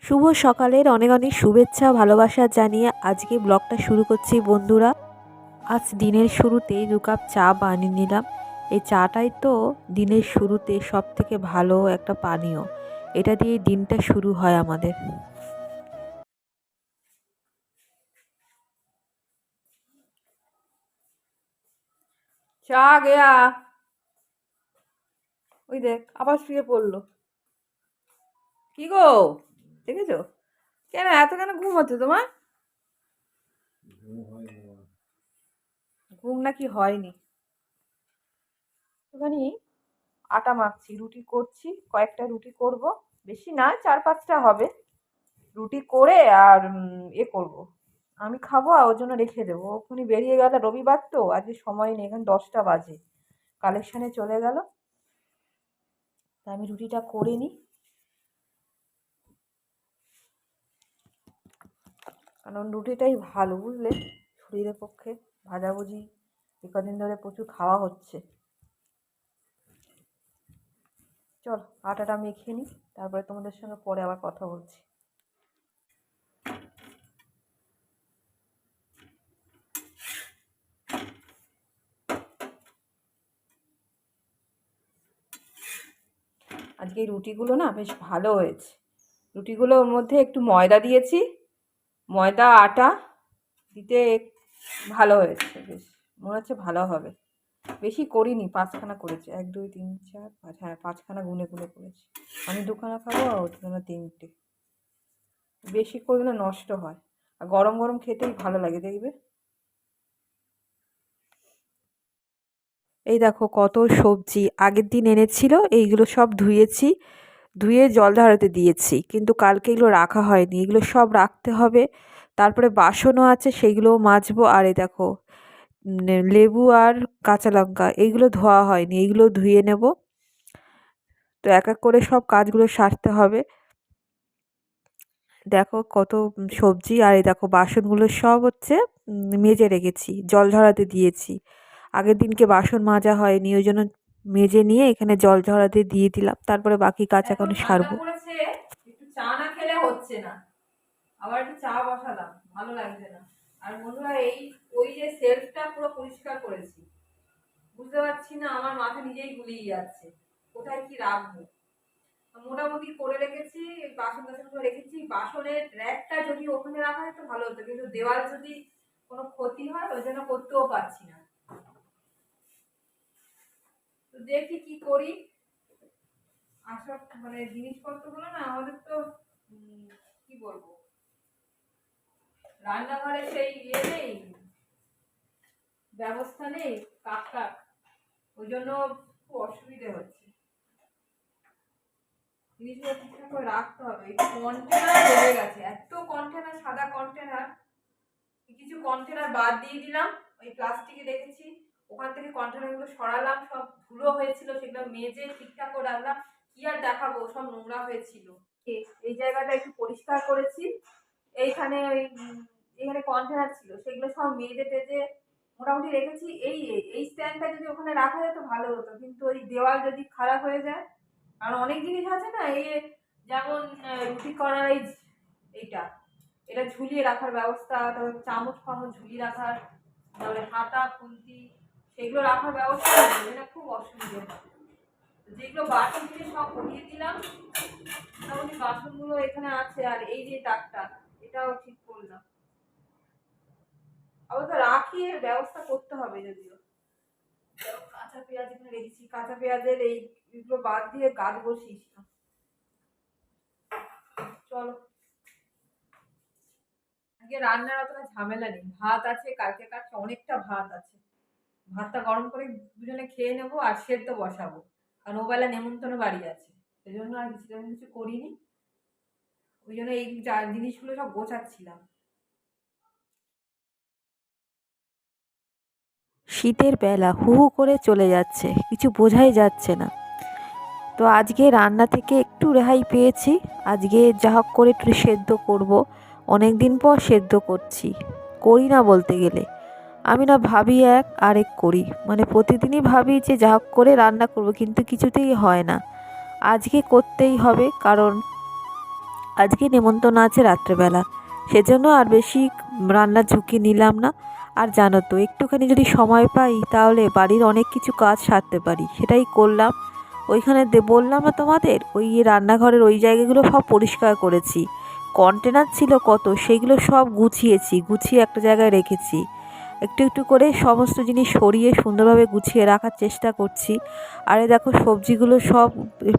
শুভ সকালের অনেক অনেক শুভেচ্ছা ভালোবাসা জানিয়ে আজকে ব্লগটা শুরু করছি বন্ধুরা। আজ দিনের শুরুতেই 2 কাপ চা বানিয়ে নিলাম। এই চাটাই তো দিনের শুরুতে সব থেকে ভালো একটা পানীয়। এটা দিয়ে দিনটা শুরু হয় আমাদের। চা গেয়া, ওই দেখ আবার শুয়ে পড়লো। কি গো, দেখেছো? কেন ঘুম হচ্ছে তোমার? ঘুম নাকি হয়নি? একটুখানি আটা মাখছি, রুটি করছি, কয়েকটা রুটি করব, বেশি না 4-5টা হবে। রুটি করে আর করব, আমি খাবো আর ওর জন্য রেখে দেবো। ওখানে বেরিয়ে গেল, রবিবার তো আজকে সময় নেই, এখন 10টা বাজে, কালেকশানে চলে গেল। তা আমি রুটিটা করে নিই, কারণ রুটিটাই ভালো বুঝলে শরীরের পক্ষে। ভাজাভুজি এ কদিন ধরে প্রচুর খাওয়া হচ্ছে। চল আটাটা মেখে নিই, তারপরে তোমাদের সঙ্গে পরে আবার কথা বলছি। আজকে এই রুটিগুলো না বেশ ভালো হয়েছে। রুটিগুলো ওর মধ্যে একটু ময়দা দিয়েছি, ময়দা আটা দিতে ভালো হয়েছে, বেশ মনে হচ্ছে ভালো হবে। বেশি করিনি, 5খানা করেছি, 1 2 3 4 5, হ্যাঁ 5খানা গুনে গুনে করেছি। আমি 2খানা খাবো আর ওর জন্য 3টে। বেশি করলে নষ্ট হয়, আর গরম গরম খেতেই ভালো লাগে দেখবে। এই দেখো কত সবজি আগের দিন এনেছিল, এইগুলো সব ধুয়েছি, ধুয়ে জল ঝরাতে দিয়েছি, কিন্তু কালকে এগুলো রাখা হয়নি, এগুলো সব রাখতে হবে। তারপরে বাসনও আছে, সেইগুলোও মাজবো। আর এই দেখো লেবু আর কাঁচা লঙ্কা, এইগুলো ধোয়া হয়নি, এইগুলো ধুয়ে নেব। তো এক এক করে সব কাজগুলো সারতে হবে। দেখো কত সবজি, আর এই দেখো বাসনগুলো সব হচ্ছে মেজে রেখেছি, জল ঝরাতে দিয়েছি। আগের দিনকে বাসন মাজা হয়নি, ওই জন্য মেজে নিয়ে এখানে জল ঝরাতে দিয়ে দিলাম, তারপরে বাকি কাজ এখন সারবো। একটু চা না খেলে হচ্ছে না, আবার একটু চা বসালাম, ভালো লাগছে না। আর বন্ধুরা ওই যে সেলফটা পুরো পরিষ্কার করেছি, বুঝতে পারছি না, আমার মাথা নিজেই গুলিয়ে যাচ্ছে কোথায় কি রাখবো। মোটামুটি করে রেখেছি, বাসন টাসনগুলো রেখেছি। বাসনের র্যাকটা যদি ওখানে রাখা হয় তো ভালো হতো, কিন্তু দেওয়াল যদি কোনো ক্ষতি হয় ওই জন্য করতেও পারছি না। তো দেখি কি করি। আসল মানে জিনিসপত্রগুলো না আমাদের তো কি বলবো, রান্নাঘরে সেই নেই, ব্যবস্থা নেই, কাক, ওই জন্য খুব অসুবিধে হচ্ছে। জিনিসগুলো ঠিকঠাক করে রাখতে হবে। এই কন্টেনার বেড়ে গেছে, এত কন্টেনার, সাদা কন্টেনার, কিছু কন্টেনার বাদ দিয়ে দিলাম, ওই প্লাস্টিকে রেখেছি, ওখান থেকে কন্টেনারগুলো সরালাম, সব ধুলো হয়েছিল সেগুলো মেজে ঠিকঠাক করে রাখলাম। কি আর দেখাবো, সব নোংরা হয়েছিল। এই জায়গাটা একটু পরিষ্কার করেছি, এইখানে এখানে কন্টেনার ছিল, সেগুলো সব মেজে টেজে মোটামুটি রেখেছি। এই স্ট্যান্ডটা যদি ওখানে রাখা যেত ভালো হতো, কিন্তু ওই দেওয়াল যদি খারাপ হয়ে যায়, আর অনেক জিনিস আছে না, যেমন রুটি করার এইটা, এটা ঝুলিয়ে রাখার ব্যবস্থা, তারপর চামচ ফামচ ঝুলিয়ে রাখার, তারপরে হাতা খুন্তি সেগুলো রাখার ব্যবস্থা, এটা খুব অসুবিধে। যেগুলো বাসন থেকে সব উঠিয়ে দিলাম, মোটামুটি বাসনগুলো এখানে আছে। আর এই যে তাকটা, এটাও ঠিক করলাম, আবার তো রাখি, এর ব্যবস্থা করতে হবে যদিও। কাঁচা পেঁয়াজ এখানে রেখেছি, কাঁচা পেঁয়াজের এইগুলো বাদ দিয়ে গাছ বসিয়েছিলাম। চলো, আজকে রান্নার অতটা ঝামেলা নেই, ভাত আছে, কালকে কাটছে অনেকটা ভাত আছে, ভাতটা গরম করে দুজনে খেয়ে নেবো আর সেদ্ধ বসাবো, কারণ ওবেলা নেমন্তন্ন বাড়ি আছে, সেই জন্য আর কিছু করিনি। ওই জন্য এই জিনিসগুলো সব গোছাচ্ছিলাম। শীতের বেলা হু হু করে চলে যাচ্ছে, কিছু বোঝাই যাচ্ছে না। তো আজকে রান্না থেকে একটু রেহাই পেয়েছি, আজকে যা হোক করে একটু সেদ্ধ করব। অনেক দিন পর সেদ্ধ করছি, করি না বলতে গেলে, আমি না ভাবি এক আরেক করি, মানে প্রতিদিনই ভাবি যে যা হোক করে রান্না করব, কিন্তু কিছুতেই হয় না। আজকে করতেই হবে, কারণ আজকে নেমন্তন্ন আছে রাত্রেবেলা, সেজন্য আর বেশি রান্নার ঝুঁকি নিলাম না। আর জানো তো, একটুখানি যদি সময় পাই তাহলে বাড়ির অনেক কিছু কাজ সারতে পারি, সেটাই করলাম। ওইখানে বললাম না তোমাদের, ওই রান্নাঘরের ওই জায়গাগুলো সব পরিষ্কার করেছি। কন্টেনার ছিল কত, সেগুলো সব গুছিয়েছি, গুছিয়ে একটা জায়গায় রেখেছি। একটু একটু করে সমস্ত জিনিস সরিয়ে সুন্দরভাবে গুছিয়ে রাখার চেষ্টা করছি। আর এই দেখো, সবজিগুলো সব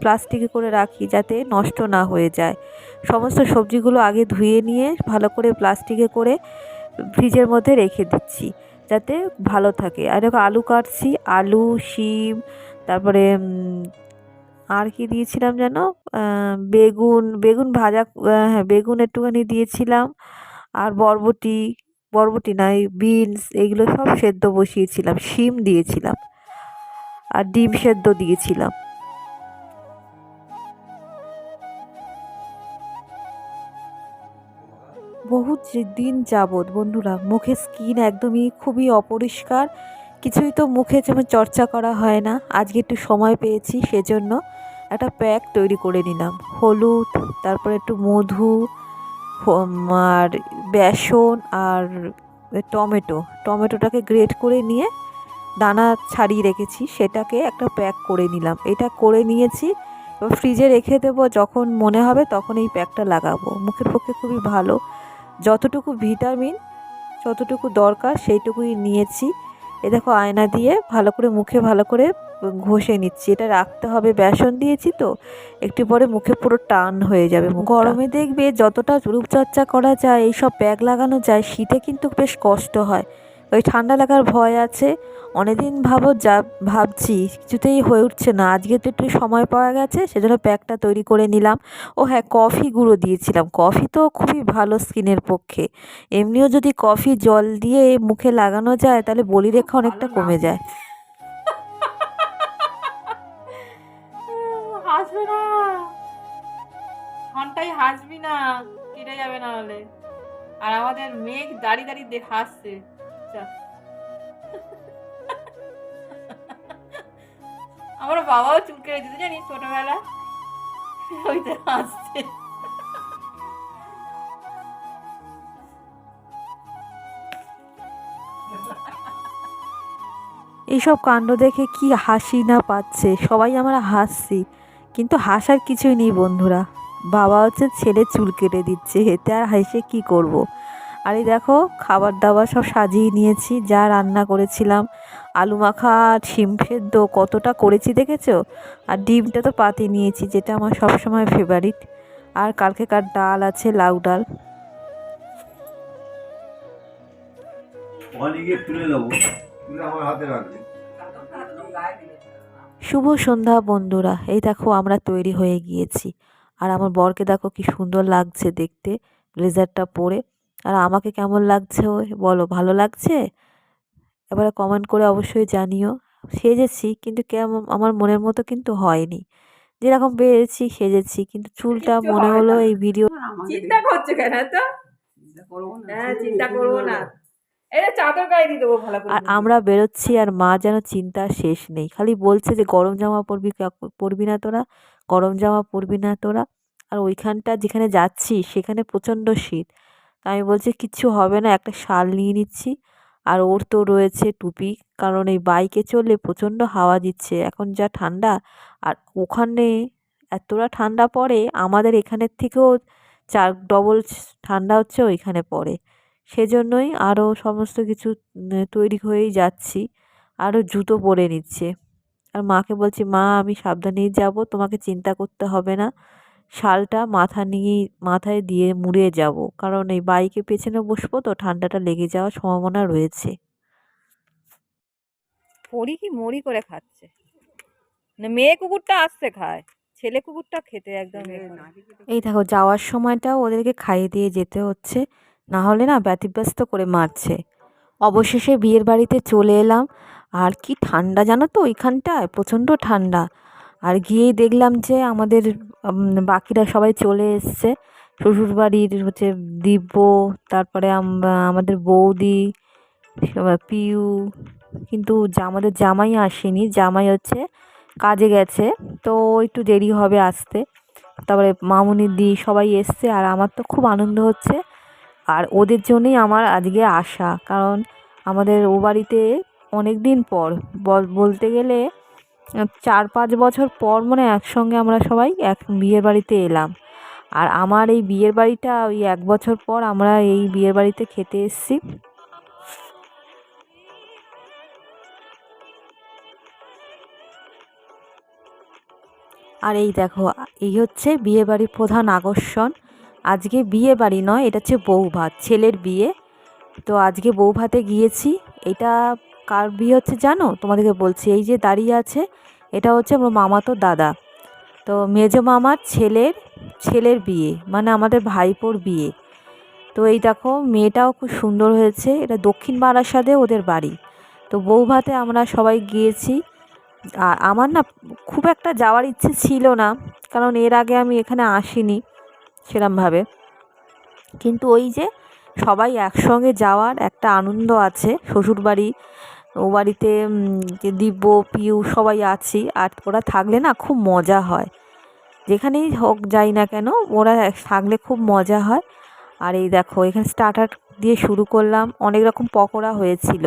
প্লাস্টিকে করে রাখি যাতে নষ্ট না হয়ে যায়। সমস্ত সবজিগুলো আগে ধুয়ে নিয়ে ভালো করে প্লাস্টিকে করে ফ্রিজের মধ্যে রেখে দিচ্ছি যাতে ভালো থাকে। আর দেখো, আলু কাটছি, আলু, শিম, তারপরে আর কি দিয়েছিলাম যেন, বেগুন, বেগুন ভাজা, হ্যাঁ বেগুন একটুখানি দিয়েছিলাম। আর বরবটি, বরবটি না, এই বিনস, এগুলো সব সেদ্ধ বসিয়েছিলাম, শিম দিয়েছিলাম, আর ডিম সেদ্ধ দিয়েছিলাম। বহুত দিন যাবৎ বন্ধুরা মুখের স্কিন একদমই খুবই অপরিষ্কার, কিছুই তো মুখে যেমন চর্চা করা হয় না। আজকে একটু সময় পেয়েছি, সেজন্য একটা প্যাক তৈরি করে নিলাম। হলুদ, তারপরে একটু মধু, আর বেসন, আর টমেটোটাকে গ্রেট করে নিয়ে দানা ছাড়িয়ে রেখেছি, সেটাকে একটা প্যাক করে নিলাম। এটা করে নিয়েছি, এবার ফ্রিজে রেখে দেবো, যখন মনে হবে তখন এই প্যাকটা লাগাবো। মুখের পক্ষে খুবই ভালো, যতটুকু ভিটামিন, যতটুকু দরকার সেইটুকুই নিয়েছি। এ দেখো, আয়না দিয়ে ভালো করে মুখে ভালো করে ঘষে নিচ্ছি। এটা রাখতে হবে, বেসন দিয়েছি তো, একটু পরে মুখে পুরো টান হয়ে যাবে। গরমে দেখবে যতটা রূপচর্চা করা যায়, এইসব প্যাক লাগানো যায়, শীতে কিন্তু বেশ কষ্ট হয়, ওই ঠান্ডা লাগার ভয় আছে। অনেকদিন ভাবছি, কিছুতেই হয়ে উঠছে না। আজকে তো একটু সময় পাওয়া গেছে, সেজন্য প্যাকটা তৈরি করে নিলাম। ও হ্যাঁ, কফি গুঁড়ো দিয়েছিলাম। কফি তো খুবই ভালো স্কিনের পক্ষে। এমনিও যদি কফি জল দিয়ে মুখে লাগানো যায় তাহলে বলিরেখা অনেকটা কমে যায়। হাসবে না, ঘন্টায় হাসবি না, কেটে যাবে না হলে। আর আমাদের মেঘ দাঁড়িয়ে দাঁড়িয়ে হাসছে। আমার বাবাও চুল কেটে দিতে জানিস ছোটবেলা, ওইটা হাসছে। এইসব কাণ্ড দেখে কি হাসি না পাচ্ছে, সবাই আমরা হাসছি, কিন্তু হাসার কিছুই নেই বন্ধুরা। বাবা হচ্ছে ছেলে চুল কেটে দিচ্ছে, এতে আর হেসে কি করব। আর এই দেখো, খাবার দাবার সব সাজিয়ে নিয়েছি, যা রান্না করেছিলাম। আলু মাখা, শিম সেদ্ধ কতটা করেছি দেখেছো। আর ডিমটা তো পাতি নিয়েছি, যেটা আমার সবসময় ফেভারিট। আর কালকেকার ডাল আছে, লাউ ডাল। শুভ সন্ধ্যা বন্ধুরা, এই দেখো আমরা তৈরি হয়ে গিয়েছি। আর আমার বরকে দেখো কি সুন্দর লাগছে দেখতে, ব্লেজারটা পরে। আর আমাকে কেমন লাগছে বলো, ভালো লাগছে? এবারে কমেন্ট করে অবশ্যই জানিও। সেজেছি কিন্তু কেমন, আমার মনের মতো কিন্তু হয়নি। যেরকম পেরেছি সেজেছি, কিন্তু চুলটা মনে হলো এই ভিডিও। চিন্তা করছে কেন তো? হ্যাঁ, চিন্তা করবো না, এটা চাদর গায়ে দিয়ে দেবো ভালো করে। আর আমরা বেরোচ্ছি, আর মা যেন চিন্তার শেষ নেই, খালি বলছে যে গরম জামা পরবি না তোরা, গরম জামা পরবি না তোরা। আর ওইখানটা যেখানে যাচ্ছি সেখানে প্রচণ্ড শীত। তা আমি বলছি কিচ্ছু হবে না, একটা শাল নিয়ে নিচ্ছি। আর ওর তো রয়েছে টুপি, কারণ এই বাইকে চললে প্রচণ্ড হাওয়া দিচ্ছে এখন, যা ঠান্ডা। আর ওখানে এতটা ঠান্ডা পড়ে, আমাদের এখানের থেকেও চার ডবল ঠান্ডা হচ্ছে ওইখানে পড়ে। সেজন্যই আরও সমস্ত কিছু তৈরি হয়েই যাচ্ছি, আরও জুতো পরে নিচ্ছে। আর মাকে বলছি, মা আমি সাবধানেই যাব, তোমাকে চিন্তা করতে হবে না। শালটা মাথায় দিয়ে মুড়ে যাব, কারণ এই বাইকে পেছনে বসবো তো ঠান্ডাটা লেগে যাওয়ার সম্ভাবনা রয়েছে। পরি কি মরি করে খাচ্ছে না, মেয়ে কুকুরটা আসতে খায়, ছেলে কুকুরটা খেতে একদম। এই দেখো, যাওয়ার সময়টাও ওদেরকে খাইয়ে দিয়ে যেতে হচ্ছে, না হলে না ব্যতিব্যস্ত করে মারছে। অবশেষে বিয়ের বাড়িতে চলে এলাম। আর কি ঠান্ডা জানো তো, ওইখানটায় প্রচণ্ড ঠান্ডা। আর গিয়েই দেখলাম যে আমাদের বাকিরা সবাই চলে এসছে। শ্বশুরবাড়ির হচ্ছে দিব্য, তারপরে আমাদের বৌদি, পিউ, কিন্তু আমাদের জামাই আসেনি, জামাই হচ্ছে কাজে গেছে, তো একটু দেরি হবে আসতে। তারপরে মামুনির দি সবাই এসছে, আর আমার তো খুব আনন্দ হচ্ছে। আর ওদের জন্যই আমার আজকে আসা, কারণ আমাদের ও বাড়িতে অনেক দিন পর বলতে গেলে 4-5 বছর পর মনে হয় একসঙ্গে আমরা সবাই এক বিয়ের বাড়িতে এলাম। আর আমার এই বিয়ের বাড়িটা ওই 1 বছর পর আমরা এই বিয়ের বাড়িতে খেতে এসেছি। আর এই দেখো, এই হচ্ছে বিয়ে বাড়ির প্রধান আকর্ষণ। আজকে বিয়ে বাড়ি নয়, এটা হচ্ছে বউ ভাত, ছেলের বিয়ে। তো আজকে বউ ভাতে গিয়েছি। এটা কার বিয়ে হচ্ছে জানো? তোমাদেরকে বলছি, এই যে দাঁড়িয়ে আছে এটা হচ্ছে আমার মামাতো দাদা। তো মেজো মামার ছেলের বিয়ে, মানে আমাদের ভাইপোর বিয়ে। তো এই দেখো, মেয়েটাও খুব সুন্দর হয়েছে। এটা দক্ষিণ বারাসাতে ওদের বাড়ি। তো বউ ভাতে আমরা সবাই গিয়েছি। আর আমার না খুব একটা যাওয়ার ইচ্ছে ছিল না, কারণ এর আগে আমি এখানে আসিনি সেরমভাবে। কিন্তু ওই যে সবাই একসঙ্গে যাওয়ার একটা আনন্দ আছে। শ্বশুরবাড়ি, ও বাড়িতে যে দিব্য, পিউ সবাই আছি, আর ওরা থাকলে না খুব মজা হয়। যেখানেই হোক যাই না কেন, ওরা থাকলে খুব মজা হয়। আর এই দেখো, এখানে স্টার্টার দিয়ে শুরু করলাম। অনেক রকম পকোড়া হয়েছিল।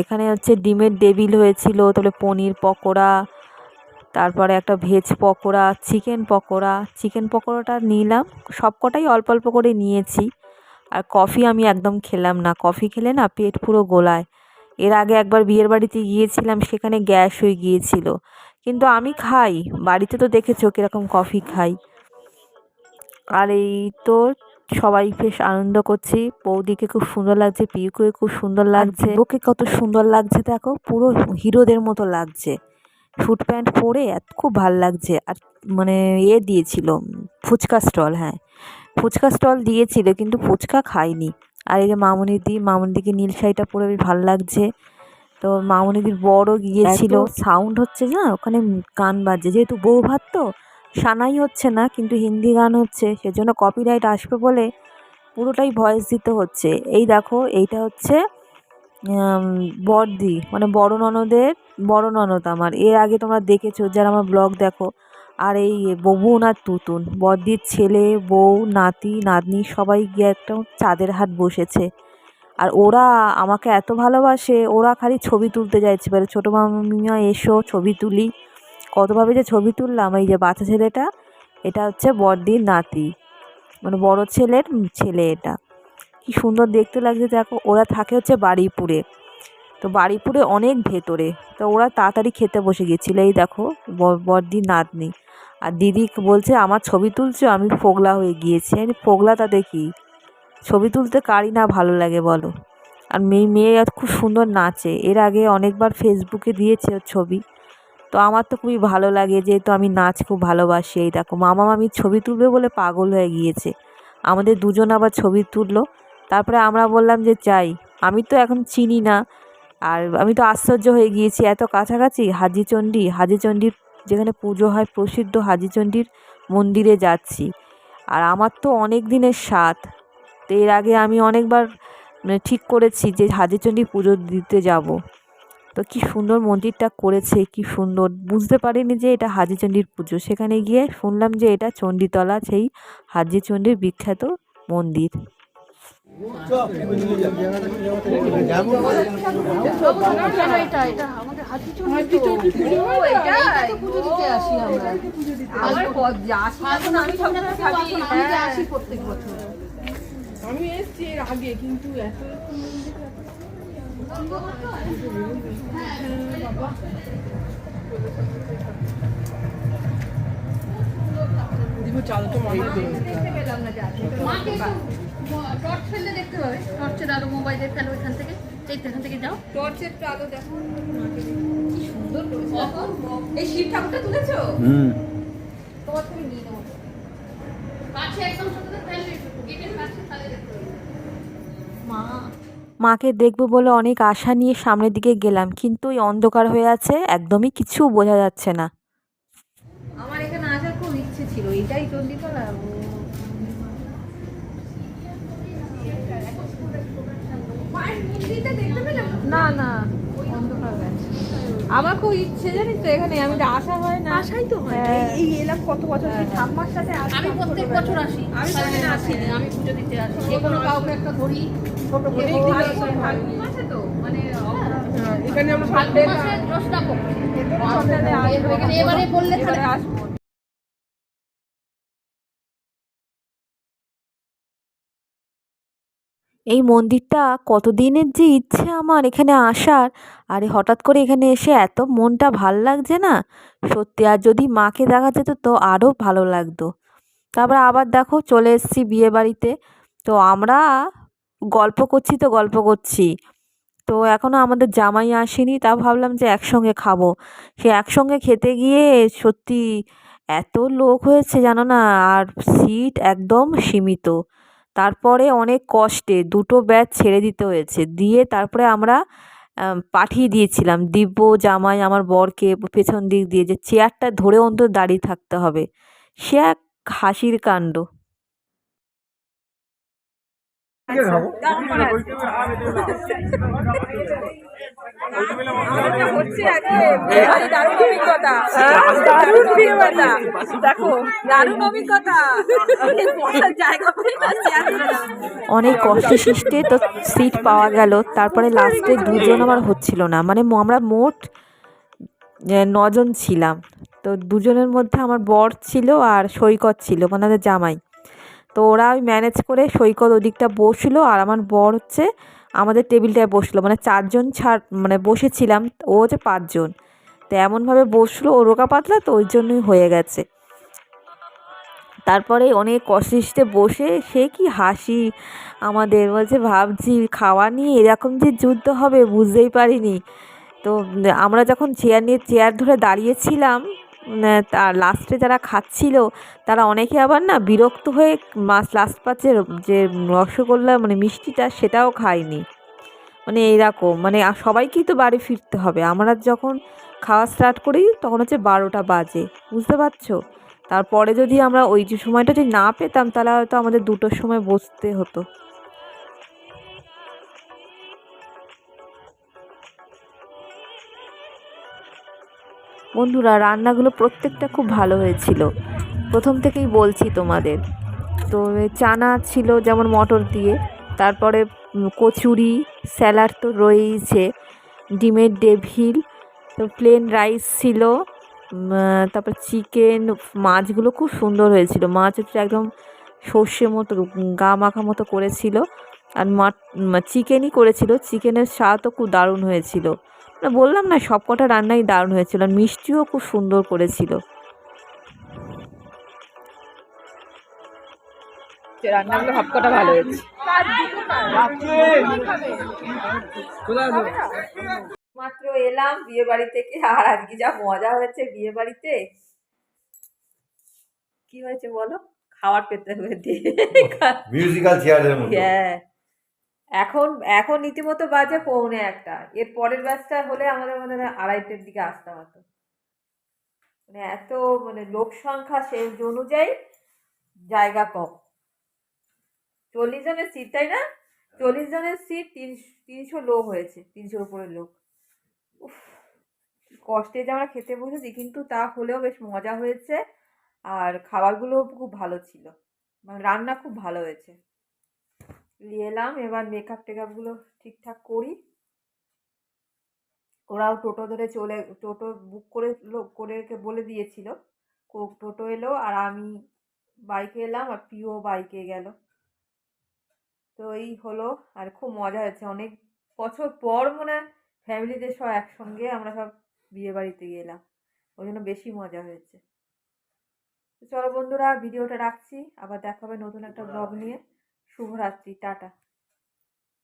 এখানে হচ্ছে ডিমের ডেভিল হয়েছিল, তারপরে পনির পকোড়া, তারপরে একটা ভেজ পকোড়া, চিকেন পকোড়াটা নিলাম। সবকটাই অল্প অল্প করে নিয়েছি। আর কফি আমি একদম খেলাম না, কফি খেলে না পেট পুরো গোলায়। এর আগে একবার বিয়ের বাড়িতে গিয়েছিলাম, সেখানে গ্যাস হয়ে গিয়েছিল। কিন্তু আমি খাই, বাড়িতে তো দেখেছো কীরকম কফি খাই। আর এই তো সবাই বেশ আনন্দ করছি। বৌদিকে খুব সুন্দর লাগছে, পিউকে খুব সুন্দর লাগছে, ওকে কত সুন্দর লাগছে দেখো, পুরো হিরোদের মতো লাগছে। স্যুট প্যান্ট পরে খুব ভাল লাগছে। আর মানে দিয়েছিল ফুচকা স্টল, হ্যাঁ ফুচকা স্টল দিয়েছিল, কিন্তু ফুচকা খাইনি। আর এই যে মামুনিদিকে নীল শাড়িটা পরে বেশ ভালো লাগছে। তো মামুনিদির বড়ও গিয়েছিল। সাউন্ড হচ্ছে না ওখানে, গান বাজছে, যেহেতু বউ ভাত তো সানাই হচ্ছে না, কিন্তু হিন্দি গান হচ্ছে, সেজন্য কপিরাইট আসবে বলে পুরোটাই ভয়েস দিতে হচ্ছে। এই দেখো, এইটা হচ্ছে বড়দি, মানে বড় ননদ আমার। এর আগে তোমরা দেখেছো যারা আমার ব্লগ দেখো। আর এই ববুন আর তুতুন, বড়দির ছেলে, বউ, নাতি নাতনি সবাই গিয়ে একটা চাঁদের হাট বসেছে। আর ওরা আমাকে এত ভালোবাসে, ওরা খালি ছবি তুলতে চাইছে, বলে ছোটো মামিমা এসো ছবি তুলি। কতভাবে যে ছবি তুললাম। এই যে বাচ্চা ছেলেটা, এটা হচ্ছে বড়দির নাতি, মানে বড় ছেলের ছেলে। এটা কি সুন্দর দেখতে লাগছে দেখো। ওরা থাকে হচ্ছে বারুইপুরে, তো বারুইপুরে অনেক ভেতরে। তো ওরা তাড়াতাড়ি খেতে বসে গেছিলো। এই দেখো বড়দির নাতনি। আর দিদি বলছে আমার ছবি তুলছো, আমি ফোগলা হয়ে গিয়েছি। আমি ফোগলা তাতে কি, ছবি তুলতে কারই না ভালো লাগে বলো। আর মেয়ে খুব সুন্দর নাচে। এর আগে অনেকবার ফেসবুকে দিয়েছে ওর ছবি। তো আমার তো খুবই ভালো লাগে, যেহেতু আমি নাচ খুব ভালোবাসি। এই দেখো, মামা মামি ছবি তুলবে বলে পাগল হয়ে গিয়েছে। আমাদের দুজন আবার ছবি তুললো। তারপরে আমরা বললাম যে চাই। আমি তো এখন চিনি না, আর আমি তো আশ্চর্য হয়ে গিয়েছি, এত কাছাকাছি হাজিচণ্ডীর যেখানে পুজো হয়, প্রসিদ্ধ হাজিচণ্ডীর মন্দিরে যাচ্ছি। আর আমার তো অনেক দিনের স্বাদ। তো এর আগে আমি অনেকবার ঠিক করেছি যে হাজিচণ্ডী পুজো দিতে যাব। তো কি সুন্দর মন্দিরটা করেছে, কি সুন্দর। বুঝতে পারিনি যে এটা হাজিচণ্ডীর পুজো। সেখানে গিয়ে শুনলাম যে এটা চণ্ডীতলা, সেই হাজিচণ্ডীর বিখ্যাত মন্দির। আমি এসছি এর আগে, কিন্তু এত চাল তো দেখতে পেলাম না। টর্চ ফেললে দেখতে পাবে, টর্চের আলো মোবাইলের ফেলো এখান থেকে, এখান থেকে যাও, টর্চের আলো দেখো। কি সুন্দর এই শিব ঠাকুরটা তুলেছো? তোমার থেকে নিয়ে নেবো কাছে একদম, সাথে ফেললে গেটের কাছে, তাহলে দেখতে পাবে। মাকে দেখবো বলে অনেক আশা নিয়ে সামনের দিকে গেলাম, কিন্তু ওই অন্ধকার হয়ে আছে, একদমই কিছু বোঝা যাচ্ছে না। আমার এখানে আসার খুব ইচ্ছে ছিল, এটাই চণ্ডীতলা। না না, অন্ধকার গেছে। আমার খুব ইচ্ছে জানিস তো, এখানে আমি তো আসা হয় না। আসাই তো হয় না। এই এলাম কত বছর, সেই ঠাম্মার সাথে আমি প্রত্যেক বছর আসি। আমি কোনোদিন আসিনি, আমি পুজো দিতে আসি, যে কোনো কাউকে একটা ধরি, ছোট কে অনেক হোক, দিন আর হয়েছে, ফাল্গুন মাসে তো মানে এখানে আমরা সব ফাল্গুন মাসের দশটা পক্ষে এবারে বললে তাহলে এবারে আসবো। এই মন্দিরটা কতদিনের যে ইচ্ছে আমার এখানে আসার, আরে হঠাৎ করে এখানে এসে এত মনটা ভাল লাগছে না সত্যি। আর যদি মাকে দেখা যেত তো আরও ভালো লাগতো। তারপরে আবার দেখো চলে এসেছি বিয়ে বাড়িতে। তো আমরা গল্প করছি তো গল্প করছি, তো এখনও আমাদের জামাই আসেনি, তা ভাবলাম যে একসঙ্গে খাবো। সে একসঙ্গে খেতে গিয়ে সত্যি এত লোক হয়েছে জানো না, আর সিট একদম সীমিত। তারপরে অনেক কষ্টে দুটো ব্যাচ ছেড়ে দিতে হয়েছে, দিয়ে তারপরে আমরা পাঠিয়ে দিয়েছিলাম দিব্য জামাই আমার বরকে পেছন দিক দিয়ে, যে চেয়ারটা ধরে অন্তত দাঁড়িয়ে থাকতে হবে। সে এক হাসির কাণ্ড। অনেক কষ্টে সৃষ্টে তো সিট পাওয়া গেল। তারপরে লাস্টে দুজন আমার হচ্ছিল না, মানে আমরা মোট 9 জন ছিলাম। তো দুজনের মধ্যে আমার বর ছিল আর সৈকত ছিল, মানে আমাদের জামাই। তো ওরা ওই ম্যানেজ করে সৈকত ওদিকটা বসলো আর আমার বর হচ্ছে আমাদের টেবিলটায় বসলো, মানে 4 জন ছাড় মানে বসেছিলাম, ও হচ্ছে 5 জন। তো এমনভাবে বসলো, ও রোগা পাতলা তো ওই জন্যই হয়ে গেছে। তারপরে অনেক কষ্টে বসে সে কি হাসি আমাদের, বলছে ভাবছি খাওয়া নিয়ে এরকম যে যুদ্ধ হবে বুঝতেই পারিনি। তো আমরা যখন চেয়ার ধরে দাঁড়িয়েছিলাম, তার লাস্টে যারা খাচ্ছিল তারা অনেকে আবার না বিরক্ত হয়ে লাস্ট পাচ্ছে যে রসগোল্লা মানে মিষ্টিটা সেটাও খায়নি। মানে এইরকম, মানে সবাইকেই তো বাড়ি ফিরতে হবে। আমরা যখন খাওয়া স্টার্ট করি তখন হচ্ছে 12টা বাজে, বুঝতে পারছো। তারপরে যদি আমরা ওই যে সময়টা যদি না পেতাম তাহলে হয়তো আমাদের 2টোর সময় বসতে হতো। বন্ধুরা রান্নাগুলো প্রত্যেকটা খুব ভালো হয়েছিল, প্রথম থেকেই বলছি তোমাদের। তো চানা ছিল যেমন মটর দিয়ে, তারপরে কচুরি, স্যালাড তো রয়েইছে, ডিমের ডেভিল, তো প্লেন রাইস ছিল, তারপর চিকেন, মাছগুলো খুব সুন্দর হয়েছিল। মাছ হচ্ছে একদম সর্ষে মতো গা মাখা মতো করেছিল। আর চিকেনই করেছিল, চিকেনের স্বাদও খুব দারুণ হয়েছিল। মানে বললাম না সব কটা রান্নাই দারুণ হয়েছিল, আর মিষ্টিও খুব সুন্দর করেছিল। রান্নাগুলো সবকটা ভালো হয়েছে। মাত্র এলাম বিয়ে বাড়ি থেকে, আর আজকে যা মজা হয়েছে বিয়ে বাড়িতে। কি হয়েছে বলো? খাওয়ার পেতে হয়েছে মিউজিক্যাল চেয়ারের মতো। হ্যাঁ, এখন এখন রীতিমতো বাজে 1:45। এর পরের ব্যাচটা হলে আমাদের মনে হয় 2:30-এর দিকে আসতে হতো। মানে এত মানে লোক সংখ্যা সেই অনুযায়ী জায়গা কম। 40 জনের সিট, তাই না? 40 জনের সিট, 300 লোক হয়েছে, 300-র উপরে লোক। উফ, কি কষ্টে যে আমরা খেতে বসেছি, কিন্তু তা হলেও বেশ মজা হয়েছে। আর খাবারগুলো খুব ভালো ছিল, মানে রান্না খুব ভালো হয়েছে। নিয়ে এলাম, এবার মেকআপ টেকআপগুলো ঠিকঠাক করি। ওরাও টোটো ধরে টোটো বুক করে বলে দিয়েছিল। টোটো এলো আর আমি বাইকে এলাম, আর প্রিয় বাইকে গেল। তো এই হলো, আর খুব মজা হয়েছে। অনেক বছর পর মনে হয় ফ্যামিলিদের সব একসঙ্গে আমরা সব বিয়ে বাড়িতে গেলাম, ওই জন্য বেশি মজা হয়েছে। তো চলো বন্ধুরা, ভিডিওটা রাখছি, আবার দেখা হবে নতুন একটা ব্লগ নিয়ে। শুভরাত্রি, টাটা।